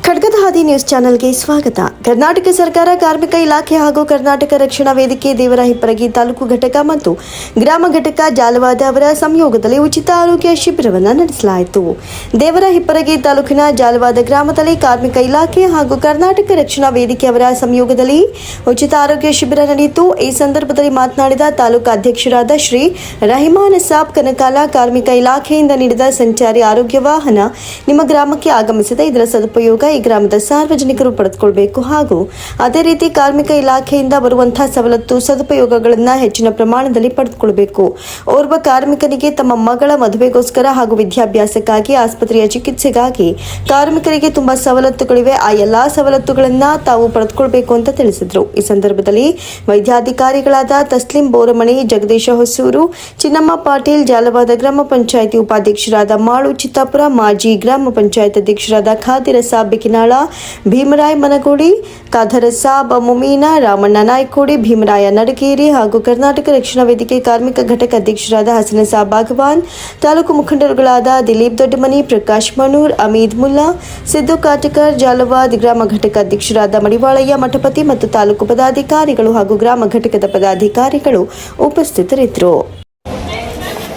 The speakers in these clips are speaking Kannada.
ಖಡ್ಗದ ಹಾದಿ ನ್ಯೂಸ್ ಚಾನೆಲ್ಗೆ ಸ್ವಾಗತ. ಕರ್ನಾಟಕ ಸರ್ಕಾರ ಕಾರ್ಮಿಕ ಇಲಾಖೆ ಹಾಗೂ ಕರ್ನಾಟಕ ರಕ್ಷಣಾ ವೇದಿಕೆ ದೇವರಹಿಪ್ಪರಗಿ ತಾಲೂಕು ಘಟಕ ಮತ್ತು ಗ್ರಾಮ ಘಟಕ ಜಾಲವಾದ ಅವರ ಸಂಯೋಗದಲ್ಲಿ ಉಚಿತ ಆರೋಗ್ಯ ಶಿಬಿರವನ್ನು ನಡೆಸಲಾಯಿತು. ದೇವರಹಿಪ್ಪರಗಿ ತಾಲೂಕಿನ ಜಾಲವಾದ ಗ್ರಾಮದಲ್ಲಿ ಕಾರ್ಮಿಕ ಇಲಾಖೆ ಹಾಗೂ ಕರ್ನಾಟಕ ರಕ್ಷಣಾ ವೇದಿಕೆ ಅವರ ಸಂಯೋಗದಲ್ಲಿ ಉಚಿತ ಆರೋಗ್ಯ ಶಿಬಿರ ನಡೆಯಿತು. ಈ ಸಂದರ್ಭದಲ್ಲಿ ಮಾತನಾಡಿದ ತಾಲೂಕು ಅಧ್ಯಕ್ಷರಾದ ಶ್ರೀ ರಹಿಮಾನ್ ಸಾಬ್ ಕನಕಾಲ, ಕಾರ್ಮಿಕ ಇಲಾಖೆಯಿಂದ ನೀಡಿದ ಸಂಚಾರಿ ಆರೋಗ್ಯ ವಾಹನ ನಿಮ್ಮ ಗ್ರಾಮಕ್ಕೆ ಆಗಮಿಸಿದೆ. ಇದರ ಸದುಪಯೋಗ ಈ ಗ್ರಾಮದ ಸಾರ್ವಜನಿಕರು ಪಡೆದುಕೊಳ್ಳಬೇಕು ಹಾಗೂ ಅದೇ ರೀತಿ ಕಾರ್ಮಿಕ ಇಲಾಖೆಯಿಂದ ಬರುವಂತಹ ಸವಲತ್ತು ಸದುಪಯೋಗಗಳನ್ನು ಹೆಚ್ಚಿನ ಪ್ರಮಾಣದಲ್ಲಿ ಪಡೆದುಕೊಳ್ಳಬೇಕು. ಓರ್ವ ಕಾರ್ಮಿಕನಿಗೆ ತಮ್ಮ ಮಗಳ ಮದುವೆಗೋಸ್ಕರ ಹಾಗೂ ವಿದ್ಯಾಭ್ಯಾಸಕ್ಕಾಗಿ ಆಸ್ಪತ್ರೆಯ ಚಿಕಿತ್ಸೆಗಾಗಿ ಕಾರ್ಮಿಕರಿಗೆ ತುಂಬಾ ಸವಲತ್ತುಗಳಿವೆ. ಆ ಎಲ್ಲಾ ಸವಲತ್ತುಗಳನ್ನು ತಾವು ಪಡೆದುಕೊಳ್ಳಬೇಕು ಅಂತ ತಿಳಿಸಿದರು. ಈ ಸಂದರ್ಭದಲ್ಲಿ ವೈದ್ಯಾಧಿಕಾರಿಗಳಾದ ತಸ್ಲಿಂ ಬೋರಮಣಿ, ಜಗದೀಶ ಹೊಸೂರು, ಚಿನ್ನಮ್ಮ ಪಾಟೀಲ್, ಜಾಲವಾದ ಗ್ರಾಮ ಪಂಚಾಯಿತಿ ಉಪಾಧ್ಯಕ್ಷರಾದ ಮಾಳು ಚಿತ್ತಾಪುರ, ಮಾಜಿ ಗ್ರಾಮ ಪಂಚಾಯತ್ ಅಧ್ಯಕ್ಷರಾದ ಖಾದಿರ ಸಾಬ್ ಬಿಕಿನಾಳ, ಭೀಮರಾಯ್ ಮನಗೋಡಿ, ಖಾದರ ಸಾಬ್ ಮುಮೀನಾ, ರಾಮಣ್ಣ ನಾಯ್ಕೋಡಿ, ಭೀಮರಾಯ ನಡಗೇರಿ ಹಾಗೂ ಕರ್ನಾಟಕ ರಕ್ಷಣಾ ವೇದಿಕೆ ಕಾರ್ಮಿಕ ಘಟಕ ಅಧ್ಯಕ್ಷರಾದ ಹಸನ ಸಾಬ್ ಬಾಗವಾನ್, ತಾಲೂಕು ಮುಖಂಡರುಗಳಾದ ದಿಲೀಪ್ ದೊಡ್ಡಮನಿ, ಪ್ರಕಾಶ್ ಮನೂರ್, ಅಮೀದ್ ಮುಲ್ಲಾ, ಸಿದ್ದು ಕಾಟಕರ್, ಜಾಲವಾದ್ ಗ್ರಾಮ ಘಟಕ ಅಧ್ಯಕ್ಷರಾದ ಮಡಿವಾಳಯ್ಯ ಮಠಪತಿ ಮತ್ತು ತಾಲೂಕು ಪದಾಧಿಕಾರಿಗಳು ಹಾಗೂ ಗ್ರಾಮ ಘಟಕದ ಪದಾಧಿಕಾರಿಗಳು ಉಪಸ್ಥಿತರಿದ್ದರು.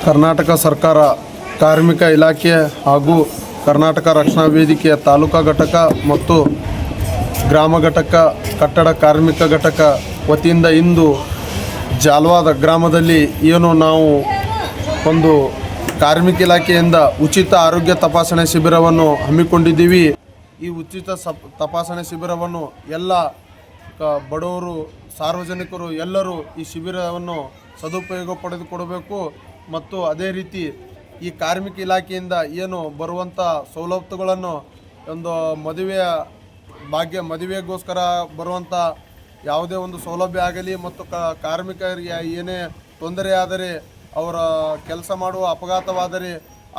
ಕರ್ನಾಟಕ ಸರ್ಕಾರ ಕಾರ್ಮಿಕ ಇಲಾಖೆ ಹಾಗೂ ಕರ್ನಾಟಕ ರಕ್ಷಣಾ ವೇದಿಕೆಯ ತಾಲೂಕಾ ಘಟಕ ಮತ್ತು ಗ್ರಾಮ ಘಟಕ, ಕಟ್ಟಡ ಕಾರ್ಮಿಕ ಘಟಕ ವತಿಯಿಂದ ಇಂದು ಜಾಲವಾದ ಗ್ರಾಮದಲ್ಲಿ ನಾವು ಒಂದು ಕಾರ್ಮಿಕ ಇಲಾಖೆಯಿಂದ ಉಚಿತ ಆರೋಗ್ಯ ತಪಾಸಣೆ ಶಿಬಿರವನ್ನು ಹಮ್ಮಿಕೊಂಡಿದ್ದೀವಿ. ಈ ಉಚಿತ ತಪಾಸಣೆ ಶಿಬಿರವನ್ನು ಎಲ್ಲ ಬಡವರು, ಸಾರ್ವಜನಿಕರು ಎಲ್ಲರೂ ಈ ಶಿಬಿರವನ್ನು ಸದುಪಯೋಗ ಪಡೆದುಕೊಡಬೇಕು ಮತ್ತು ಅದೇ ರೀತಿ ಈ ಕಾರ್ಮಿಕ ಇಲಾಖೆಯಿಂದ ಬರುವಂಥ ಸವಲತ್ತುಗಳನ್ನು ಒಂದು ಮದುವೆಗೋಸ್ಕರ ಬರುವಂಥ ಯಾವುದೇ ಒಂದು ಸೌಲಭ್ಯ ಆಗಲಿ ಮತ್ತು ಕಾರ್ಮಿಕರಿಗೆ ಏನೇ ತೊಂದರೆ ಆದರೆ, ಅವರ ಕೆಲಸ ಮಾಡುವ ಅಪಘಾತವಾದರೆ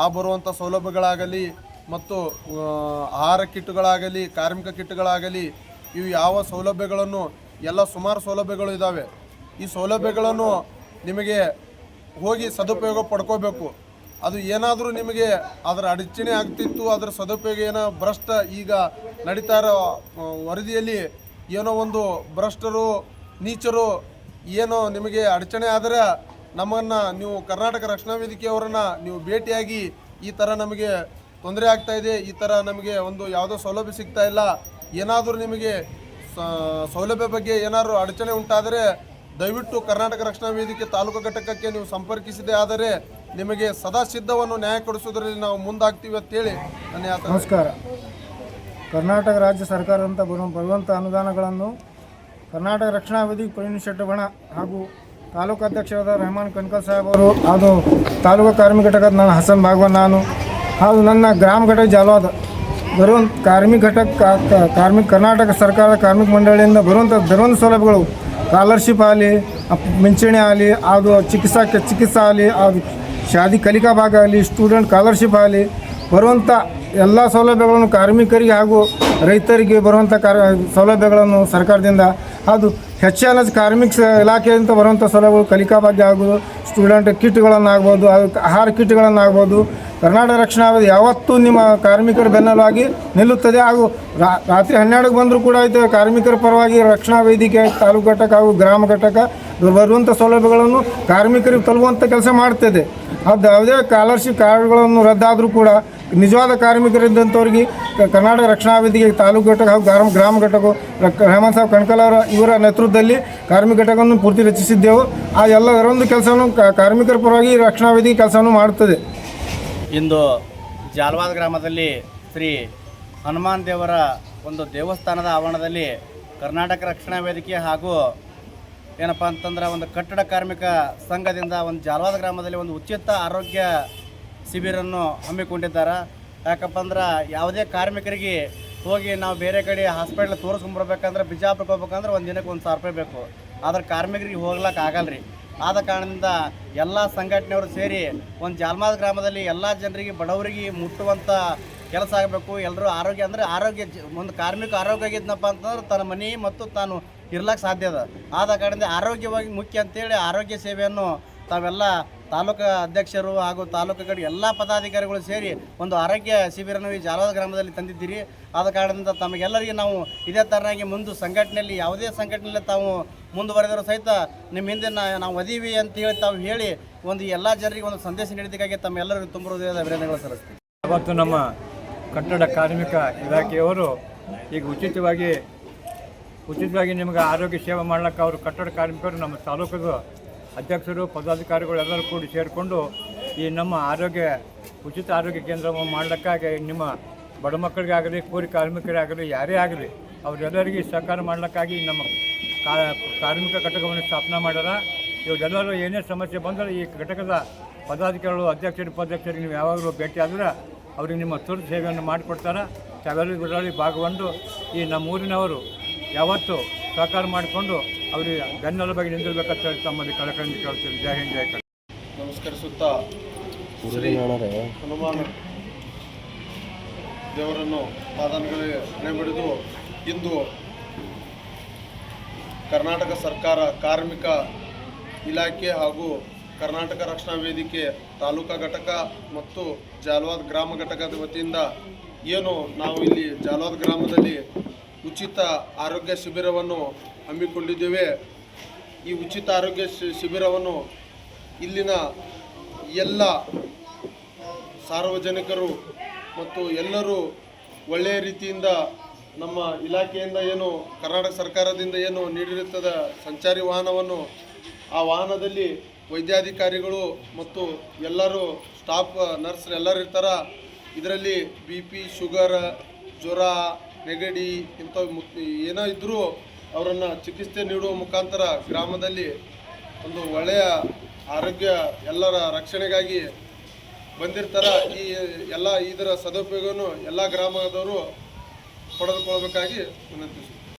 ಆ ಬರುವಂಥ ಸೌಲಭ್ಯಗಳಾಗಲಿ ಮತ್ತು ಆಹಾರ ಕಿಟ್ಗಳಾಗಲಿ, ಕಾರ್ಮಿಕ ಕಿಟ್ಗಳಾಗಲಿ, ಇವು ಯಾವ ಸೌಲಭ್ಯಗಳನ್ನು ಸುಮಾರು ಸೌಲಭ್ಯಗಳು ಇದ್ದಾವೆ. ಈ ಸೌಲಭ್ಯಗಳನ್ನು ನಿಮಗೆ ಹೋಗಿ ಸದುಪಯೋಗ ಪಡ್ಕೋಬೇಕು. ಅದು ಏನಾದರೂ ನಿಮಗೆ ಅದರ ಅಡಚಣೆ ಆಗ್ತಿತ್ತು, ಅದರ ಸದುಪಯೋಗ ಭ್ರಷ್ಟ ಈಗ ನಡೀತಾ ಇರೋ ವರದಿಯಲ್ಲಿ ಒಂದು ಭ್ರಷ್ಟರು, ನೀಚರು ನಿಮಗೆ ಅಡಚಣೆ ಆದರೆ ನಮ್ಮನ್ನು ನೀವು ಕರ್ನಾಟಕ ರಕ್ಷಣಾ ವೇದಿಕೆಯವರನ್ನು ನೀವು ಭೇಟಿಯಾಗಿ ಈ ಥರ ನಮಗೆ ತೊಂದರೆ ಆಗ್ತಾಯಿದೆ, ಈ ಥರ ನಮಗೆ ಯಾವುದೋ ಸೌಲಭ್ಯ ಸಿಗ್ತಾ ಇಲ್ಲ, ಏನಾದರೂ ನಿಮಗೆ ಸೌಲಭ್ಯ ಬಗ್ಗೆ ಏನಾದರೂ ಅಡಚಣೆ ಉಂಟಾದರೆ ದಯವಿಟ್ಟು ಕರ್ನಾಟಕ ರಕ್ಷಣಾ ವೇದಿಕೆ ತಾಲೂಕು ಘಟಕಕ್ಕೆ ನೀವು ಸಂಪರ್ಕಿಸಿದೆ ಆದರೆ ನಿಮಗೆ ಸದಾ ಸಿದ್ಧವನ್ನು ನ್ಯಾಯ ಕೊಡಿಸೋದ್ರಲ್ಲಿ ನಾವು ಮುಂದಾಗ್ತೀವಿ ಅಂತೇಳಿ ನಮಸ್ಕಾರ. ಕರ್ನಾಟಕ ರಾಜ್ಯ ಸರ್ಕಾರದಂತ ಬರುವಂಥ ಅನುದಾನಗಳನ್ನು ಕರ್ನಾಟಕ ರಕ್ಷಣಾ ವೇದಿಕೆ ಪ್ರವೀಣ್ ಶೆಟ್ಟಿ ಬಣ ಹಾಗೂ ತಾಲೂಕು ಅಧ್ಯಕ್ಷರಾದ ರೆಹಮಾನ್ ಕನ್ಕಲ್ ಸಾಹೇಬ್ ಅವರು, ಹಾಗೂ ತಾಲೂಕು ಕಾರ್ಮಿಕ ಘಟಕದ ನಾನು ಹಸನ್ ಬಾಗವಾನ್ ನಾನು, ಹಾಗೂ ನನ್ನ ಗ್ರಾಮ ಘಟಕ ಜಾಲವಾದ ಬರುವಂಥ ಕಾರ್ಮಿಕ ಘಟಕ ಕರ್ನಾಟಕ ಸರ್ಕಾರದ ಕಾರ್ಮಿಕ ಮಂಡಳಿಯಿಂದ ಬರುವಂಥ ಸೌಲಭ್ಯಗಳು, ಸ್ಕಾಲರ್ಶಿಪ್ ಆಗಲಿ, ಪಿಂಚಣಿ ಆಗಲಿ, ಅದು ಚಿಕಿತ್ಸಾ ಆಗಲಿ, ಅದು ಶಾದಿ ಕಲಿಕಾ ಭಾಗ ಆಗಲಿ, ಸ್ಟೂಡೆಂಟ್ ಸ್ಕಾಲರ್ಶಿಪ್ ಆಗಲಿ, ಬರುವಂಥ ಎಲ್ಲ ಸೌಲಭ್ಯಗಳನ್ನು ಕಾರ್ಮಿಕರಿಗೆ ಹಾಗೂ ರೈತರಿಗೆ ಬರುವಂಥ ಸೌಲಭ್ಯಗಳನ್ನು ಸರ್ಕಾರದಿಂದ, ಅದು ಹೆಚ್ಚಿನ ಕಾರ್ಮಿಕ ಇಲಾಖೆಯಿಂದ ಬರುವಂಥ ಸೌಲಭ್ಯಗಳು ಕಲಿಕಾ ಭಾಗ್ಯ ಆಗ್ಬೋದು, ಸ್ಟೂಡೆಂಟ್ ಕಿಟ್ಗಳನ್ನಾಗ್ಬೋದು, ಆಹಾರ ಕಿಟ್ಗಳನ್ನಾಗ್ಬೋದು. ಕರ್ನಾಟಕ ರಕ್ಷಣಾ ವೇದಿಕೆ ಯಾವತ್ತೂ ನಿಮ್ಮ ಕಾರ್ಮಿಕರ ಬೆನ್ನೆಲುವಾಗಿ ನಿಲ್ಲುತ್ತದೆ. ಹಾಗೂ ರಾತ್ರಿ 12ಕ್ಕೆ ಬಂದರೂ ಕೂಡ ಕಾರ್ಮಿಕರ ಪರವಾಗಿ ರಕ್ಷಣಾ ವೇದಿಕೆ ತಾಲೂಕು ಘಟಕ ಹಾಗೂ ಗ್ರಾಮ ಘಟಕ ಬರುವಂಥ ಸೌಲಭ್ಯಗಳನ್ನು ಕಾರ್ಮಿಕರಿಗೆ ತಲುಪುವಂಥ ಕೆಲಸ ಮಾಡ್ತದೆ. ಅದು ಯಾವುದೇ ಸ್ಕಾಲರ್ಶಿಪ್ ಕಾರ್ಡ್ಗಳನ್ನು ರದ್ದಾದರೂ ಕೂಡ ನಿಜವಾದ ಕಾರ್ಮಿಕರಿದ್ದಂಥವ್ರಿಗೆ ಕರ್ನಾಟಕ ರಕ್ಷಣಾ ವೇದಿಕೆ ತಾಲೂಕು ಘಟಕ ಹಾಗೂ ಗ್ರಾಮ ಘಟಕ ರೆಹಮಾನ್ ಸಾಬ್ ಕಣಕಲ್ ಇವರ ನೇತೃತ್ವದಲ್ಲಿ ಕಾರ್ಮಿಕ ಘಟಕವನ್ನು ಪೂರ್ತಿ ರಚಿಸಿದ್ದೆವು. ಆ ಎಲ್ಲದರೊಂದು ಕೆಲಸವನ್ನು ಕಾರ್ಮಿಕರ ಪರವಾಗಿ ರಕ್ಷಣಾ ವೇದಿಕೆ ಕೆಲಸವನ್ನು ಮಾಡುತ್ತದೆ. ಇಂದು ಜಾಲವಾದ ಗ್ರಾಮದಲ್ಲಿ ಶ್ರೀ ಹನುಮಾನ್ ದೇವರ ಒಂದು ದೇವಸ್ಥಾನದ ಆವರಣದಲ್ಲಿ ಕರ್ನಾಟಕ ರಕ್ಷಣಾ ವೇದಿಕೆ ಹಾಗೂ ಏನಪ್ಪ ಅಂತಂದ್ರೆ ಒಂದು ಕಟ್ಟಡ ಕಾರ್ಮಿಕ ಸಂಘದಿಂದ ಒಂದು ಜಾಲವಾದ ಗ್ರಾಮದಲ್ಲಿ ಒಂದು ಉಚಿತ ಆರೋಗ್ಯ ಶಿಬಿರನ್ನು ಹಮ್ಮಿಕೊಂಡಿದ್ದಾರೆ. ಯಾಕಪ್ಪ ಅಂದ್ರೆ ಯಾವುದೇ ಕಾರ್ಮಿಕರಿಗೆ ಹೋಗಿ ನಾವು ಬೇರೆ ಕಡೆ ಹಾಸ್ಪಿಟ್ಲ್ ತೋರಿಸ್ಕೊಂಬರ್ಬೇಕಂದ್ರೆ, ಬಿಜಾಪುರಕ್ಕೆ ಹೋಗ್ಬೇಕಂದ್ರೆ ಒಂದು ದಿನಕ್ಕೆ 1,000 ರೂಪಾಯಿ ಬೇಕು. ಆದ್ರೆ ಕಾರ್ಮಿಕರಿಗೆ ಹೋಗ್ಲಿಕ್ಕೆ ಆಗಲ್ಲ ರೀ. ಆದ ಕಾರಣದಿಂದ ಎಲ್ಲ ಸಂಘಟನೆಯವರು ಸೇರಿ ಒಂದು ಜಾಲವಾದ ಗ್ರಾಮದಲ್ಲಿ ಎಲ್ಲ ಜನರಿಗೆ, ಬಡವರಿಗೆ ಮುಟ್ಟುವಂಥ ಕೆಲಸ ಆಗಬೇಕು. ಎಲ್ಲರೂ ಆರೋಗ್ಯ ಅಂದರೆ ಒಂದು ಕಾರ್ಮಿಕ ಆರೋಗ್ಯ ಆಗಿದ್ನಪ್ಪ ಅಂತಂದ್ರೆ ತನ್ನ ಮನೆ ಮತ್ತು ತಾನು ಇರ್ಲಿಕ್ಕೆ ಸಾಧ್ಯ ಅದ. ಆದ ಕಾರಣದಿಂದ ಆರೋಗ್ಯವಾಗಿ ಮುಖ್ಯ ಅಂತೇಳಿ ಆರೋಗ್ಯ ಸೇವೆಯನ್ನು ತಾವೆಲ್ಲ ತಾಲೂಕು ಅಧ್ಯಕ್ಷರು ಹಾಗೂ ತಾಲೂಕು ಕಡೆ ಎಲ್ಲ ಪದಾಧಿಕಾರಿಗಳು ಸೇರಿ ಒಂದು ಆರೋಗ್ಯ ಶಿಬಿರನ್ನು ಈ ಜಾಲವಾದ ಗ್ರಾಮದಲ್ಲಿ ತಂದಿದ್ದೀರಿ. ಆದ ಕಾರಣದಿಂದ ತಮಗೆಲ್ಲರಿಗೆ ನಾವು ಇದೇ ಥರನಾಗಿ ಮುಂದೆ ಸಂಘಟನೆಯಲ್ಲಿ ಯಾವುದೇ ಸಂಘಟನೆಯಲ್ಲಿ ತಾವು ಮುಂದುವರೆದರೂ ಸಹಿತ ನಿಮ್ಮ ಹಿಂದೆ ನಾವು ಒದೀವಿ ಅಂತೇಳಿ ತಾವು ಹೇಳಿ ಒಂದು ಎಲ್ಲ ಜನರಿಗೆ ಒಂದು ಸಂದೇಶ ನೀಡಿದ್ದಕ್ಕಾಗಿ ತಮ್ಮೆಲ್ಲರಿಗೂ ತುಂಬ ಹೃದಯದ ಅಭಿನಂದನೆಗಳು ಸಲ್ಲಿಸ್ತೀವಿ. ಅವತ್ತು ನಮ್ಮ ಕಟ್ಟಡ ಕಾರ್ಮಿಕ ಇಲಾಖೆಯವರು ಈಗ ಉಚಿತವಾಗಿ ನಿಮಗೆ ಆರೋಗ್ಯ ಸೇವೆ ಮಾಡ್ಲಿಕ್ಕೆ ಅವರು ಕಟ್ಟಡ ಕಾರ್ಮಿಕರು ನಮ್ಮ ತಾಲೂಕದ ಅಧ್ಯಕ್ಷರು ಪದಾಧಿಕಾರಿಗಳು ಎಲ್ಲರೂ ಕೂಡಿ ಸೇರಿಕೊಂಡು ಈ ನಮ್ಮ ಉಚಿತ ಆರೋಗ್ಯ ಕೇಂದ್ರವನ್ನು ಮಾಡ್ಲಿಕ್ಕಾಗಿ ನಿಮ್ಮ ಬಡ ಮಕ್ಕಳಿಗಾಗಲಿ ಕೂಲಿ ಕಾರ್ಮಿಕರಾಗಲಿ ಯಾರೇ ಆಗಲಿ ಅವರೆಲ್ಲರಿಗೆ ಸಹಕಾರ ಮಾಡ್ಲಿಕ್ಕಾಗಿ ನಮ್ಮ ಕಾರ್ಮಿಕ ಘಟಕವನ್ನು ಸ್ಥಾಪನೆ ಮಾಡ್ಯಾರ. ಇವರೆಲ್ಲರೂ ಏನೇ ಸಮಸ್ಯೆ ಬಂದರೆ ಈ ಘಟಕದ ಪದಾಧಿಕಾರಿಗಳು ಅಧ್ಯಕ್ಷರು ಉಪಾಧ್ಯಕ್ಷರಿಗೆ ನೀವು ಯಾವಾಗಲೂ ಭೇಟಿ ಆದರೆ ಅವ್ರಿಗೆ ನಿಮ್ಮ ತುರ್ತು ಸೇವೆಯನ್ನು ಮಾಡಿಕೊಡ್ತಾರೆ. ತಾವೆಲ್ಲರೂ ಭಾಗಗೊಂಡು ಈ ನಮ್ಮ ಊರಿನವರು ಯಾವತ್ತೂ ಸಹಕಾರ ಮಾಡಿಕೊಂಡು ಅವರಿಗೆ ಬೆನ್ನೆಲುಬಾಗಿ ನಿಂದಿರಬೇಕಂತ ಹೇಳಿ ತಮ್ಮಲ್ಲಿ ಕಳಕಳಿಯಿಂದ ಕೇಳ್ತೀವಿ. ಜೈ ಹಿಂದ್ ಜೈ ಕನ್ನಡ. ನಮಸ್ಕರಿಸುತ್ತಾ ಶ್ರೀ ಹನುಮಾನ ದೇವರನ್ನು ಪಾದಗಳಿಗೆ ನೆನೆಬಿಡಿದು ಇಂದು ಕರ್ನಾಟಕ ಸರ್ಕಾರ ಕಾರ್ಮಿಕ ಇಲಾಖೆ ಹಾಗೂ ಕರ್ನಾಟಕ ರಕ್ಷಣಾ ವೇದಿಕೆ ತಾಲೂಕಾ ಘಟಕ ಮತ್ತು ಜಾಲವಾದ ಗ್ರಾಮ ಘಟಕದ ವತಿಯಿಂದ ಏನು ನಾವು ಇಲ್ಲಿ ಜಾಲವಾದ ಗ್ರಾಮದಲ್ಲಿ ಉಚಿತ ಆರೋಗ್ಯ ಶಿಬಿರವನ್ನು ಹಮ್ಮಿಕೊಂಡಿದ್ದೇವೆ. ಈ ಉಚಿತ ಆರೋಗ್ಯ ಶಿಬಿರವನ್ನು ಇಲ್ಲಿನ ಎಲ್ಲ ಸಾರ್ವಜನಿಕರು ಮತ್ತು ಎಲ್ಲರೂ ಒಳ್ಳೆಯ ರೀತಿಯಿಂದ ನಮ್ಮ ಇಲಾಖೆಯಿಂದ ಏನು ಕರ್ನಾಟಕ ಸರ್ಕಾರದಿಂದ ಏನು ನೀಡಿರುತ್ತದೆ ಸಂಚಾರಿ ವಾಹನವನ್ನು, ಆ ವಾಹನದಲ್ಲಿ ವೈದ್ಯಾಧಿಕಾರಿಗಳು ಮತ್ತು ಎಲ್ಲರೂ ಸ್ಟಾಫ್ ನರ್ಸ್ ಎಲ್ಲರೂ ಇರ್ತಾರೆ. ಇದರಲ್ಲಿ BP, ಶುಗರ್, ಜ್ವರ, ನೆಗಡಿ ಇಂಥವು ಏನೋ ಇದ್ದರೂ ಅವರನ್ನು ಚಿಕಿತ್ಸೆ ನೀಡುವ ಮುಖಾಂತರ ಗ್ರಾಮದಲ್ಲಿ ಒಂದು ಒಳ್ಳೆಯ ಆರೋಗ್ಯ ಎಲ್ಲರ ರಕ್ಷಣೆಗಾಗಿ ಬಂದಿರ್ತಾರೆ. ಇದರ ಸದುಪಯೋಗವನ್ನು ಎಲ್ಲ ಗ್ರಾಮದವರು ಪಡೆದುಕೊಳ್ಳಬೇಕಾಗಿ ವಿನಂತಿಸುತ್ತಾರೆ.